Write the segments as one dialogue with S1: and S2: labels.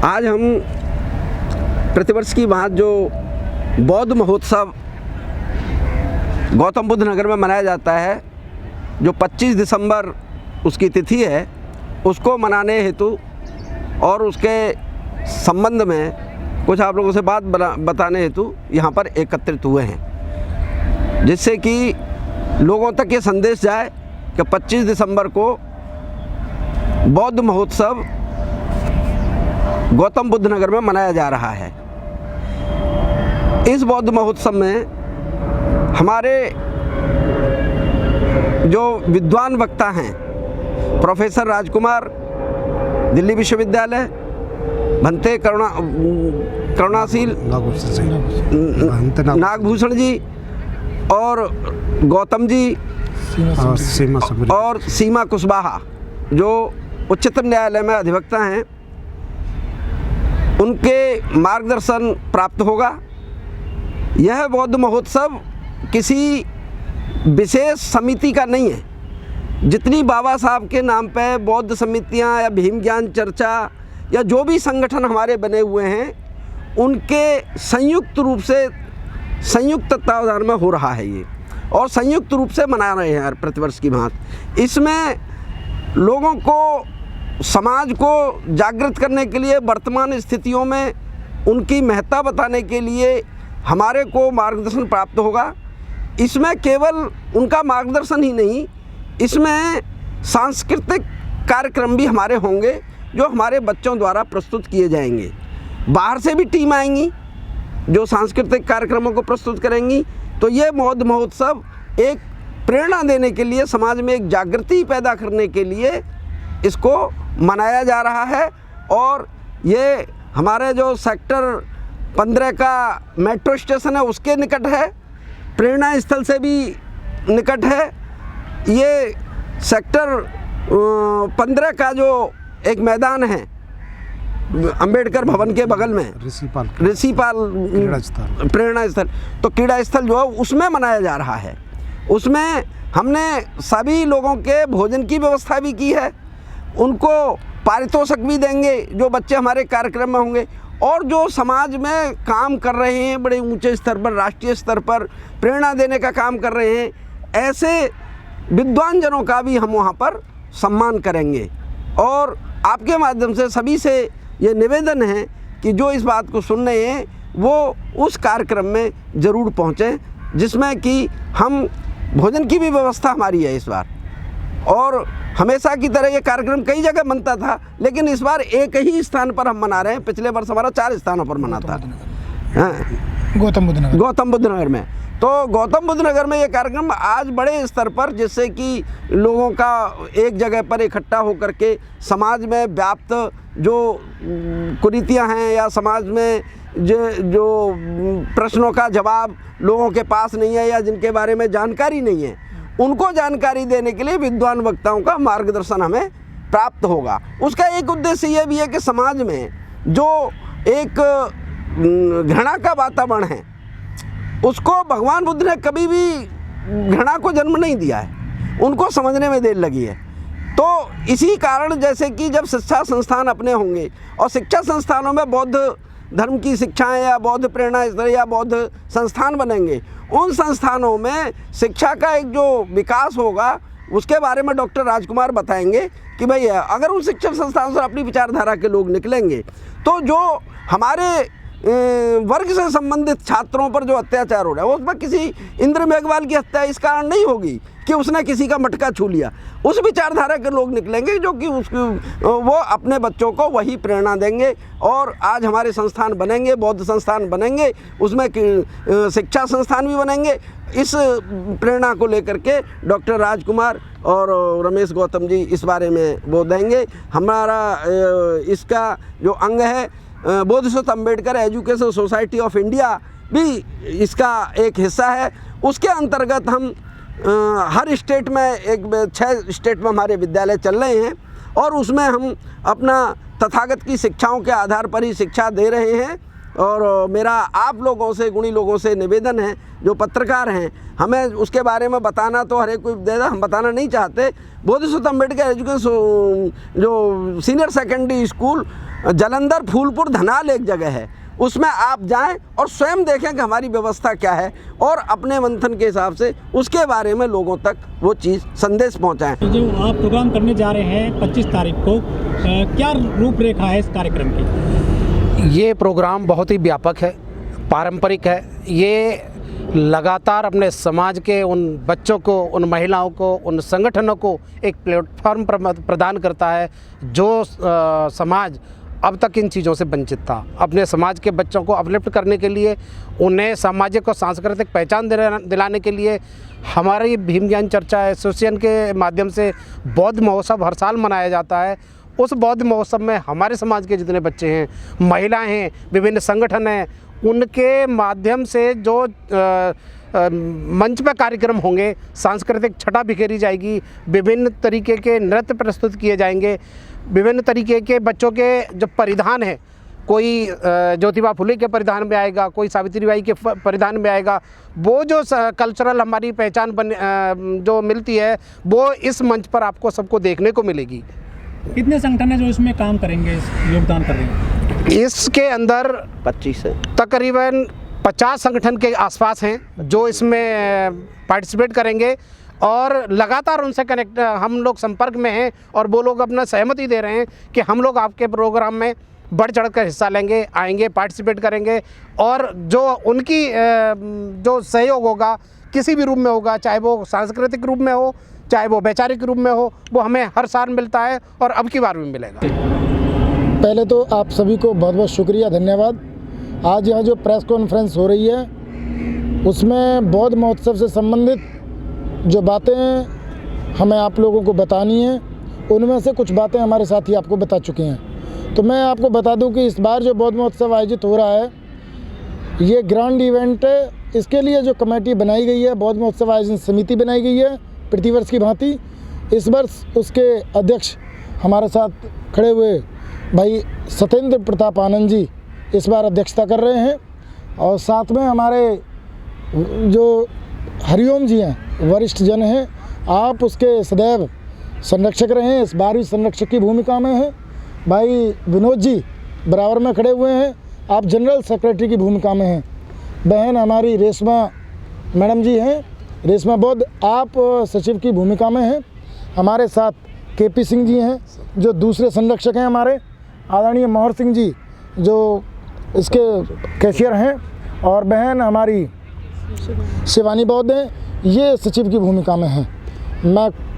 S1: आज हम प्रतिवर्ष की भांति जो बौद्ध महोत्सव गौतम बुद्ध नगर में मनाया जाता है, जो 25 दिसंबर उसकी तिथि है, उसको मनाने हेतु और उसके संबंध में कुछ आप लोगों से बात बताने हेतु यहाँ पर एकत्रित हुए हैं, जिससे कि लोगों तक ये संदेश जाए कि 25 दिसंबर को बौद्ध महोत्सव गौतम बुद्ध नगर में मनाया जा रहा है। इस बौद्ध महोत्सव में हमारे जो विद्वान वक्ता हैं, प्रोफेसर राजकुमार दिल्ली विश्वविद्यालय, भंते करुणाशील नागभूषण जी और गौतम जी और सीमा कुशवाहा जो उच्चतम न्यायालय में अधिवक्ता हैं, उनके मार्गदर्शन प्राप्त होगा। यह बौद्ध महोत्सव किसी विशेष समिति का नहीं है। जितनी बाबा साहब के नाम पे बौद्ध समितियां या भीम ज्ञान चर्चा या जो भी संगठन हमारे बने हुए हैं, उनके संयुक्त रूप से संयुक्त तत्वावधान में हो रहा है ये, और संयुक्त रूप से मना रहे हैं प्रतिवर्ष की भांति। इसमें लोगों को, समाज को जागृत करने के लिए, वर्तमान स्थितियों में उनकी महत्ता बताने के लिए हमारे को मार्गदर्शन प्राप्त होगा। इसमें केवल उनका मार्गदर्शन ही नहीं, इसमें सांस्कृतिक कार्यक्रम भी हमारे होंगे जो हमारे बच्चों द्वारा प्रस्तुत किए जाएंगे। बाहर से भी टीम आएंगी जो सांस्कृतिक कार्यक्रमों को प्रस्तुत करेंगी। तो ये बौद्ध महोत्सव एक प्रेरणा देने के लिए, समाज में एक जागृति पैदा करने के लिए इसको मनाया जा रहा है। और ये हमारे जो सेक्टर 15 का मेट्रो स्टेशन है उसके निकट है, प्रेरणा स्थल से भी निकट है। ये सेक्टर 15 का जो एक मैदान है अंबेडकर भवन के बगल में, ऋषिपाल प्रेरणा स्थल, तो क्रीड़ा स्थल जो है उसमें मनाया जा रहा है। उसमें हमने सभी लोगों के भोजन की व्यवस्था भी की है, उनको पारितोषिक भी देंगे जो बच्चे हमारे कार्यक्रम में होंगे, और जो समाज में काम कर रहे हैं बड़े ऊंचे स्तर पर, राष्ट्रीय स्तर पर प्रेरणा देने का काम कर रहे हैं, ऐसे विद्वान जनों का भी हम वहाँ पर सम्मान करेंगे। और आपके माध्यम से सभी से ये निवेदन है कि जो इस बात को सुन रहे हैं वो उस कार्यक्रम में ज़रूर पहुँचें, जिसमें कि हम भोजन की भी व्यवस्था हमारी है इस बार। और हमेशा की तरह ये कार्यक्रम कई जगह बनता था, लेकिन इस बार एक ही स्थान पर हम मना रहे हैं। पिछले वर्ष हमारा 4 स्थानों पर मना था, गौतम बुद्ध नगर में। तो गौतम बुद्ध नगर में ये कार्यक्रम आज बड़े स्तर पर, जिससे कि लोगों का एक जगह पर इकट्ठा होकर के समाज में व्याप्त जो कुरीतियाँ हैं या समाज में जो प्रश्नों का जवाब लोगों के पास नहीं है या जिनके बारे में जानकारी नहीं है, उनको जानकारी देने के लिए विद्वान वक्ताओं का मार्गदर्शन हमें प्राप्त होगा। उसका एक उद्देश्य ये भी है कि समाज में जो एक घृणा का वातावरण है, उसको भगवान बुद्ध ने कभी भी घृणा को जन्म नहीं दिया है, उनको समझने में देर लगी है। तो इसी कारण जैसे कि जब शिक्षा संस्थान अपने होंगे और शिक्षा संस्थानों में बौद्ध धर्म की शिक्षाएं या बौद्ध प्रेरणा या बौद्ध संस्थान बनेंगे, उन संस्थानों में शिक्षा का एक जो विकास होगा उसके बारे में डॉक्टर राजकुमार बताएंगे कि भाई अगर उन शिक्षण संस्थानों से अपनी विचारधारा के लोग निकलेंगे तो जो हमारे वर्ग से संबंधित छात्रों पर जो अत्याचार हो रहा है, उसमें किसी इंद्र मेघवाल की हत्या इस कारण नहीं होगी कि उसने किसी का मटका छू लिया। उस विचारधारा के लोग निकलेंगे जो कि वो अपने बच्चों को वही प्रेरणा देंगे। और आज हमारे संस्थान बनेंगे, बौद्ध संस्थान बनेंगे, उसमें शिक्षा संस्थान भी बनेंगे। इस प्रेरणा को लेकर के डॉक्टर राजकुमार और रमेश गौतम जी इस बारे में वो देंगे। हमारा इसका जो अंग है Bodhisattva Ambedkar education society of India भी इसका एक हिस्सा है। उसके अंतर्गत हम हर स्टेट में 6 स्टेट में हमारे विद्यालय चल रहे हैं और उसमें हम अपना तथागत की शिक्षाओं के आधार पर ही शिक्षा दे रहे हैं। और मेरा आप लोगों से, गुणी लोगों से निवेदन है, जो पत्रकार हैं, हमें उसके बारे में बताना तो हर एक कोई दे, हम बताना नहीं चाहते। बोधिसत्व अम्बेडकर एजुकेशन जो senior secondary school Jalandhar, Phulpur, Dhanal एक जगह है, उसमें आप जाएं और स्वयं देखें कि हमारी व्यवस्था क्या है और अपने मंथन के हिसाब से उसके बारे में लोगों तक वो चीज़ संदेश पहुंचाएं।
S2: जो आप प्रोग्राम करने जा रहे हैं 25 तारीख को, क्या रूपरेखा है इस कार्यक्रम की?
S3: ये प्रोग्राम बहुत ही व्यापक है, पारंपरिक है। ये लगातार अपने समाज के उन बच्चों को, उन महिलाओं को, उन संगठनों को एक प्लेटफॉर्म प्रदान करता है जो समाज अब तक इन चीज़ों से वंचित था। अपने समाज के बच्चों को अपलिफ्ट करने के लिए, उन्हें सामाजिक और सांस्कृतिक पहचान दिलाने के लिए हमारी भीम ज्ञान चर्चा एसोसिएशन के माध्यम से बौद्ध महोत्सव हर साल मनाया जाता है। उस बौद्ध महोत्सव में हमारे समाज के जितने बच्चे हैं, महिलाएं हैं, विभिन्न संगठन हैं, उनके माध्यम से जो मंच पर कार्यक्रम होंगे, सांस्कृतिक छटा बिखेरी जाएगी, विभिन्न तरीके के नृत्य प्रस्तुत किए जाएंगे, विभिन्न तरीके के बच्चों के जो परिधान है, कोई ज्योतिबा फुले के परिधान में आएगा, कोई सावित्रीबाई के परिधान में आएगा। वो जो कल्चरल हमारी पहचान जो मिलती है वो इस मंच पर आपको सबको देखने को मिलेगी।
S2: कितने संगठन हैं जो इसमें काम करेंगे, योगदान कर रहे हैं?
S3: इसके अंदर
S1: 25 है,
S3: तकरीबन 50 संगठन के आसपास हैं जो इसमें पार्टिसिपेट करेंगे और लगातार उनसे कनेक्ट हम लोग संपर्क में हैं और वो लोग अपना सहमति दे रहे हैं कि हम लोग आपके प्रोग्राम में बढ़ चढ़ कर हिस्सा लेंगे, आएंगे, पार्टिसिपेट करेंगे और जो उनकी जो सहयोग होगा किसी भी रूप में होगा, चाहे वो सांस्कृतिक रूप में हो, चाहे वो वैचारिक रूप में हो, वो हमें हर साल मिलता है और अब की बार भी मिलेगा।
S4: पहले तो आप सभी को बहुत बहुत शुक्रिया, धन्यवाद। आज यहाँ जो प्रेस कॉन्फ्रेंस हो रही है उसमें बौद्ध महोत्सव से संबंधित जो बातें हमें आप लोगों को बतानी हैं, उनमें से कुछ बातें हमारे साथी आपको बता चुके हैं। तो मैं आपको बता दूं कि इस बार जो बौद्ध महोत्सव आयोजित हो रहा है ये ग्रांड इवेंट है। इसके लिए जो कमेटी बनाई गई है, बौद्ध महोत्सव आयोजन समिति बनाई गई है प्रतिवर्ष की भांति। इस वर्ष उसके अध्यक्ष हमारे साथ खड़े हुए भाई सत्येंद्र प्रताप आनंद जी इस बार अध्यक्षता कर रहे हैं और साथ में हमारे जो हरिओम जी हैं, वरिष्ठ जन हैं, आप उसके सदैव संरक्षक रहे हैं, इस बार भी संरक्षक की भूमिका में हैं। भाई विनोद जी बराबर में खड़े हुए हैं, आप जनरल सेक्रेटरी की भूमिका में हैं। बहन हमारी रेशमा मैडम जी हैं, रेशमा बौद्ध, आप सचिव की भूमिका में हैं। हमारे साथ केपी सिंह जी हैं जो दूसरे संरक्षक हैं हमारे, आदरणीय मोहर सिंह जी जो इसके कैशियर हैं और बहन हमारी शिवानी बौद्ध हैं, ये सचिव की भूमिका में हैं।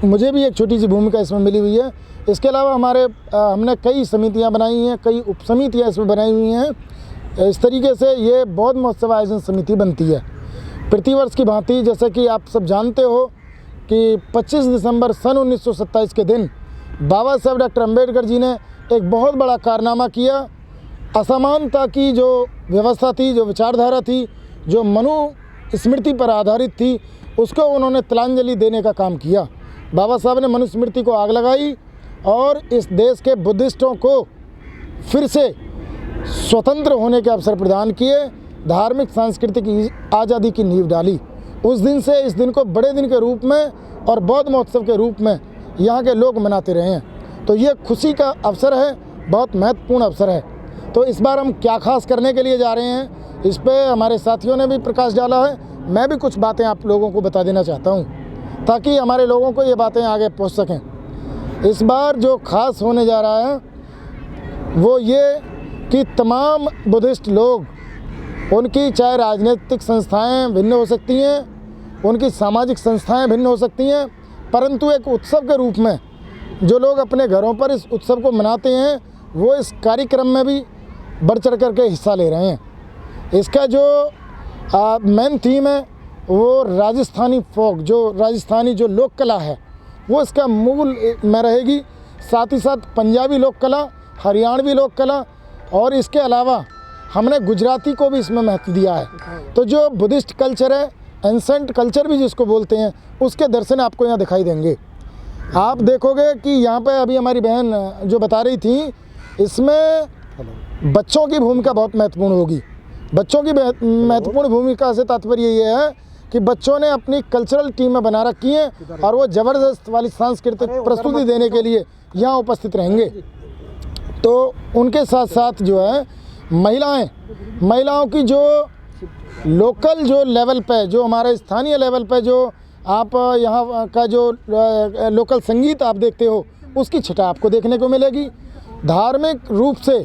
S4: मुझे भी एक छोटी सी भूमिका इसमें मिली हुई है। इसके अलावा हमने कई समितियां बनाई हैं, कई उप समितियाँ इसमें बनाई हुई हैं। इस तरीके से ये बौद्ध महोत्सव आयोजन समिति बनती है प्रतिवर्ष की भांति। जैसे कि आप सब जानते हो कि 25 दिसंबर सन 1927 के दिन बाबा साहब डॉक्टर अम्बेडकर जी ने एक बहुत बड़ा कारनामा किया। असमानता की जो व्यवस्था थी, जो विचारधारा थी, जो मनुस्मृति पर आधारित थी, उसको उन्होंने तिलांजलि देने का काम किया। बाबा साहब ने मनुस्मृति को आग लगाई और इस देश के बुद्धिस्टों को फिर से स्वतंत्र होने के अवसर प्रदान किए, धार्मिक सांस्कृतिक आज़ादी की नींव डाली। उस दिन से इस दिन को बड़े दिन के रूप में और बौद्ध महोत्सव के रूप में यहाँ के लोग मनाते रहे हैं। तो ये खुशी का अवसर है, बहुत महत्वपूर्ण अवसर है। तो इस बार हम क्या खास करने के लिए जा रहे हैं, इस पे हमारे साथियों ने भी प्रकाश डाला है। मैं भी कुछ बातें आप लोगों को बता देना चाहता हूँ ताकि हमारे लोगों को ये बातें आगे पहुँच सकें। इस बार जो खास होने जा रहा है वो ये कि तमाम बुद्धिस्ट लोग, उनकी चाहे राजनीतिक संस्थाएं भिन्न हो सकती हैं, उनकी सामाजिक संस्थाएं भिन्न हो सकती हैं, परंतु एक उत्सव के रूप में जो लोग अपने घरों पर इस उत्सव को मनाते हैं वो इस कार्यक्रम में भी बढ़ चढ़ करके हिस्सा ले रहे हैं। इसका जो मेन थीम है वो राजस्थानी फोक, जो राजस्थानी जो लोक कला है वो इसका मूल में रहेगी। साथ ही साथ पंजाबी लोक कला, हरियाणवी लोक कला और इसके अलावा हमने गुजराती को भी इसमें महत्व दिया है। तो जो बुद्धिस्ट कल्चर है, एंसेंट कल्चर भी जिसको बोलते हैं, उसके दर्शन आपको यहाँ दिखाई देंगे। आप देखोगे कि यहाँ पे अभी हमारी बहन जो बता रही थी, इसमें बच्चों की भूमिका बहुत महत्वपूर्ण होगी। बच्चों की महत्वपूर्ण भूमिका से तात्पर्य ये है कि बच्चों ने अपनी कल्चरल टीमें बना रखी हैं और वो ज़बरदस्त वाली सांस्कृतिक प्रस्तुति देने के लिए यहाँ उपस्थित रहेंगे। तो उनके साथ साथ जो है महिलाओं की जो लोकल जो लेवल पे, जो हमारे स्थानीय लेवल पे जो आप यहाँ का जो लोकल संगीत आप देखते हो, उसकी छटा आपको देखने को मिलेगी। धार्मिक रूप से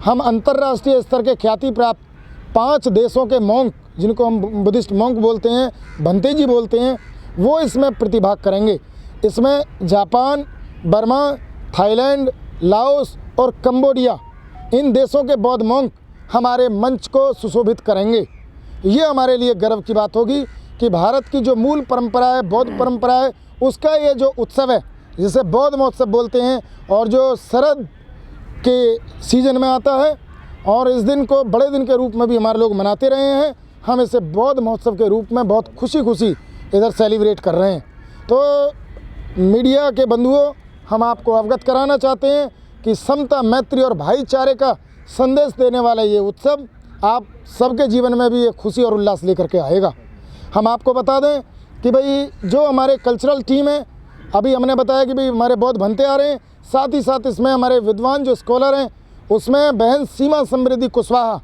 S4: हम अंतर्राष्ट्रीय स्तर के ख्याति प्राप्त 5 देशों के मॉन्क, जिनको हम बुद्धिस्ट मॉन्क बोलते हैं, भंते जी बोलते हैं, वो इसमें प्रतिभाग करेंगे। इसमें जापान, बर्मा, थाईलैंड, लाओस और कंबोडिया, इन देशों के बौद्ध मॉन्क हमारे मंच को सुशोभित करेंगे। ये हमारे लिए गर्व की बात होगी कि भारत की जो मूल परंपरा है, बौद्ध परंपरा है, उसका ये जो उत्सव है, जिसे बौद्ध महोत्सव बोलते हैं, और जो शरद के सीजन में आता है, और इस दिन को बड़े दिन के रूप में भी हमारे लोग मनाते रहे हैं। हम इसे बौद्ध महोत्सव के रूप में बहुत खुशी इधर सेलिब्रेट कर रहे हैं। तो मीडिया के बंधुओं, हम आपको अवगत कराना चाहते हैं कि समता, मैत्री और भाईचारे का संदेश देने वाला ये उत्सव आप सबके जीवन में भी एक खुशी और उल्लास लेकर के आएगा। हम आपको बता दें कि भाई जो हमारे कल्चरल टीम है, अभी हमने बताया कि भाई हमारे बौद्ध भंते आ रहे हैं, साथ ही साथ इसमें हमारे विद्वान जो स्कॉलर हैं, उसमें बहन सीमा समृद्धि कुशवाहा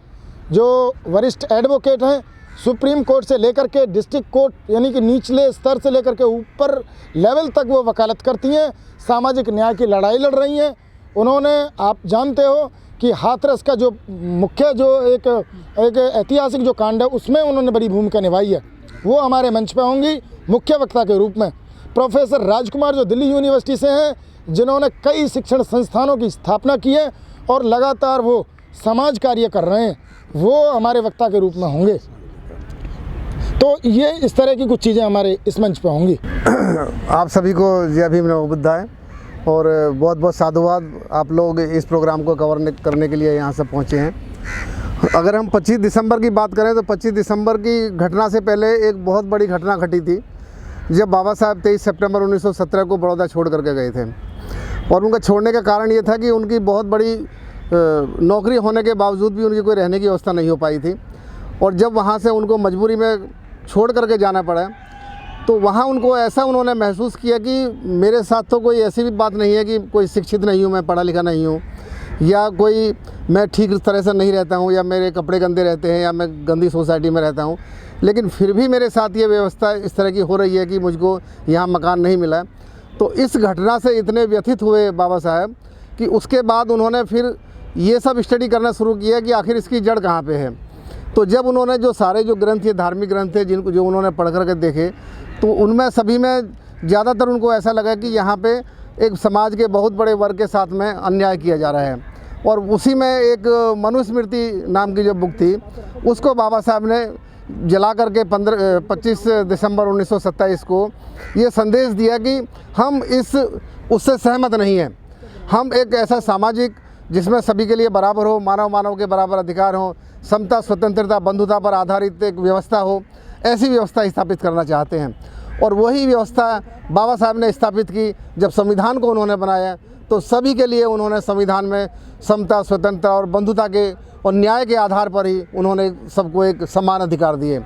S4: जो वरिष्ठ एडवोकेट हैं, सुप्रीम कोर्ट से लेकर के डिस्ट्रिक्ट कोर्ट यानी कि निचले स्तर से लेकर के ऊपर लेवल तक वो वकालत करती हैं, सामाजिक न्याय की लड़ाई लड़ रही हैं। उन्होंने, आप जानते हो कि हाथरस का जो मुख्य जो एक ऐतिहासिक जो कांड है, उसमें उन्होंने बड़ी भूमिका निभाई है। वो हमारे मंच पे होंगी मुख्य वक्ता के रूप में। प्रोफेसर राजकुमार जो दिल्ली यूनिवर्सिटी से हैं, जिन्होंने कई शिक्षण संस्थानों की स्थापना की है और लगातार वो समाज कार्य कर रहे हैं, वो हमारे वक्ता के रूप में होंगे। तो ये इस तरह की कुछ चीज़ें हमारे इस मंच पे होंगी।
S5: आप सभी को जय भीम नमो बुद्धाय और बहुत बहुत साधुवाद। आप लोग इस प्रोग्राम को कवर करने के लिए यहाँ से पहुँचे हैं। अगर हम 25 दिसंबर की बात करें तो 25 दिसंबर की घटना से पहले एक बहुत बड़ी घटना घटी थी, जब बाबा साहब 23 सितंबर 1917 को बड़ौदा छोड़ करके गए थे। और उनका छोड़ने का कारण ये था कि उनकी बहुत बड़ी नौकरी होने के बावजूद भी उनकी कोई रहने की व्यवस्था नहीं हो पाई थी। और जब वहाँ से उनको मजबूरी में छोड़ करके जाना पड़ा, तो वहाँ उनको ऐसा उन्होंने महसूस किया कि मेरे साथ तो कोई ऐसी भी बात नहीं है कि कोई शिक्षित नहीं हूँ, मैं पढ़ा लिखा नहीं हूँ, या कोई मैं ठीक तरह से नहीं रहता हूँ, या मेरे कपड़े गंदे रहते हैं, या मैं गंदी सोसाइटी में रहता हूँ, लेकिन फिर भी मेरे साथ ये व्यवस्था इस तरह की हो रही है कि मुझको यहाँ मकान नहीं मिला। तो इस घटना से इतने व्यथित हुए बाबा साहब कि उसके बाद उन्होंने फिर ये सब स्टडी करना शुरू किया कि आखिर इसकी जड़ कहाँ पे है। तो जब उन्होंने जो सारे जो ग्रंथ, ये धार्मिक ग्रंथ थे जिनको जो उन्होंने पढ़ कर के देखे, तो उनमें सभी में ज़्यादातर उनको ऐसा लगा कि यहाँ पे एक समाज के बहुत बड़े वर्ग के साथ में अन्याय किया जा रहा है। और उसी में एक मनुस्मृति नाम की जो बुक थी, उसको बाबा साहब ने जला करके 25 दिसंबर 1927 को ये संदेश दिया कि हम उससे सहमत नहीं हैं। हम एक ऐसा सामाजिक जिसमें सभी के लिए बराबर हो, मानव के बराबर अधिकार हो, समता, स्वतंत्रता, बंधुता पर आधारित एक व्यवस्था हो, ऐसी व्यवस्था स्थापित करना चाहते हैं। और वही व्यवस्था बाबा साहब ने स्थापित की। जब संविधान को उन्होंने बनाया तो सभी के लिए उन्होंने संविधान में समता, स्वतंत्रता और बंधुता के और न्याय के आधार पर ही उन्होंने सबको एक समान अधिकार दिए।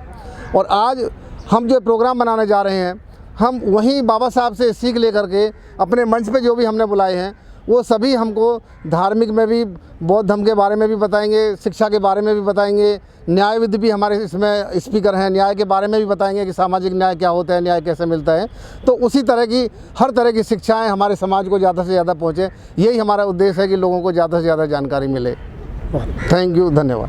S5: और आज हम जो प्रोग्राम बनाने जा रहे हैं, हम वहीं बाबा साहब से सीख लेकर के अपने मंच पे जो भी हमने बुलाए हैं, वो सभी हमको धार्मिक में भी, बौद्ध धर्म के बारे में भी बताएंगे, शिक्षा के बारे में भी बताएंगे, न्यायविद भी हमारे इसमें स्पीकर हैं, न्याय के बारे में भी बताएंगे कि सामाजिक न्याय क्या होता है, न्याय कैसे मिलता है। तो उसी तरह की हर तरह की शिक्षाएं हमारे समाज को ज़्यादा से ज़्यादा पहुँचे, यही हमारा उद्देश्य है कि लोगों को ज़्यादा से ज़्यादा जानकारी मिले। थैंक यू, धन्यवाद।